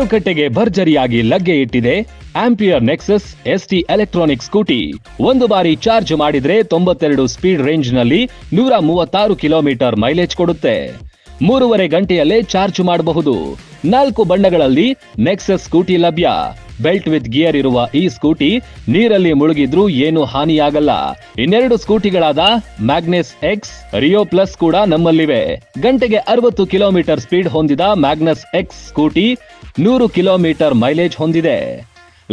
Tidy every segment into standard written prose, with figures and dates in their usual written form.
ಮಾರುಕಟ್ಟೆಗೆ ಭರ್ಜರಿಯಾಗಿ ಲಗ್ಗೆ ಇಟ್ಟಿದೆ ampere nexus ST electronic scooty. ಒಂದು ಬಾರಿ ಚಾರ್ಜ್ ಮಾಡಿದ್ರೆ 92 ಸ್ಪೀಡ್ ರೇಂಜ್ ನಲ್ಲಿ 136 ಕಿಲೋಮೀಟರ್ ಮೈಲೇಜ್ ಕೊಡುತ್ತೆ. 3.5 ಗಂಟೆಯಲ್ಲೇ ಚಾರ್ಜ್ ಮಾಡಬಹುದು. 4 ಬಣ್ಣಗಳಲ್ಲಿ ನೆಕ್ಸಸ್ ಸ್ಕೂಟಿ ಲಭ್ಯ. ಬೆಲ್ಟ್ ವಿತ್ ಗಿಯರ್ ಇರುವ ಈ ಸ್ಕೂಟಿ ನೀರಲ್ಲಿ ಮುಳುಗಿದ್ರೂ ಏನು ಹಾನಿಯಾಗಲ್ಲ. ಇನ್ನೆರಡು ಸ್ಕೂಟಿಗಳಾದ ಮ್ಯಾಗ್ನಸ್ X, ರಿಯೋ ಪ್ಲಸ್ ಕೂಡ ನಮ್ಮಲ್ಲಿವೆ. ಗಂಟೆಗೆ 60 ಕಿಲೋಮೀಟರ್ ಸ್ಪೀಡ್ ಹೊಂದಿದ Magnus X scooty 100 kilometre mileage ಹೊಂದಿದೆ.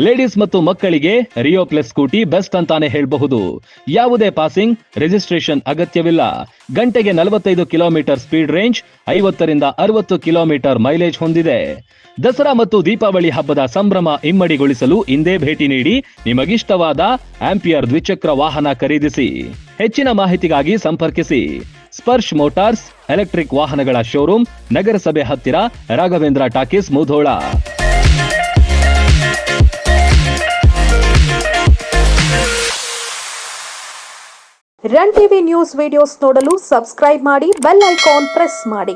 ಲೇಡೀಸ್ ಮತ್ತು ಮಕ್ಕಳಿಗೆ ರಿಯೋ ಪ್ಲಸ್ ಸ್ಕೂಟಿ ಬೆಸ್ಟ್ ಅಂತಾನೆ ಹೇಳಬಹುದು. ಯಾವುದೇ ಪಾಸಿಂಗ್ ರಿಜಿಸ್ಟ್ರೇಷನ್ ಅಗತ್ಯವಿಲ್ಲ. ಗಂಟೆಗೆ 45 ಕಿಲೋಮೀಟರ್ ಸ್ಪೀಡ್ ರೇಂಜ್, 50 ರಿಂದ 60 ಕಿಲೋಮೀಟರ್ ಮೈಲೇಜ್ ಹೊಂದಿದೆ. ದಸರಾ ಮತ್ತು ದೀಪಾವಳಿ ಹಬ್ಬದ ಸಂಭ್ರಮ ಇಮ್ಮಡಿಗೊಳಿಸಲು ಇಂದೇ ಭೇಟಿ ನೀಡಿ ನಿಮಗಿಷ್ಟವಾದ ಆಂಪಿಯರ್ ದ್ವಿಚಕ್ರ ವಾಹನ ಖರೀದಿಸಿ. ಹೆಚ್ಚಿನ ಮಾಹಿತಿಗಾಗಿ ಸಂಪರ್ಕಿಸಿ ಸ್ಪರ್ಶ್ ಮೋಟಾರ್ಸ್ ಎಲೆಕ್ಟ್ರಿಕ್ ವಾಹನಗಳ ಶೋರೂಮ್, ನಗರಸಭೆ ಹತ್ತಿರ, Raghavendra talkies, Mudhol. Run TV news videos ನೋಡಲು ಸಬ್ಸ್ಕ್ರೈಬ್ ಮಾಡಿ, ಬೆಲ್ ಐಕಾನ್ ಪ್ರೆಸ್ ಮಾಡಿ.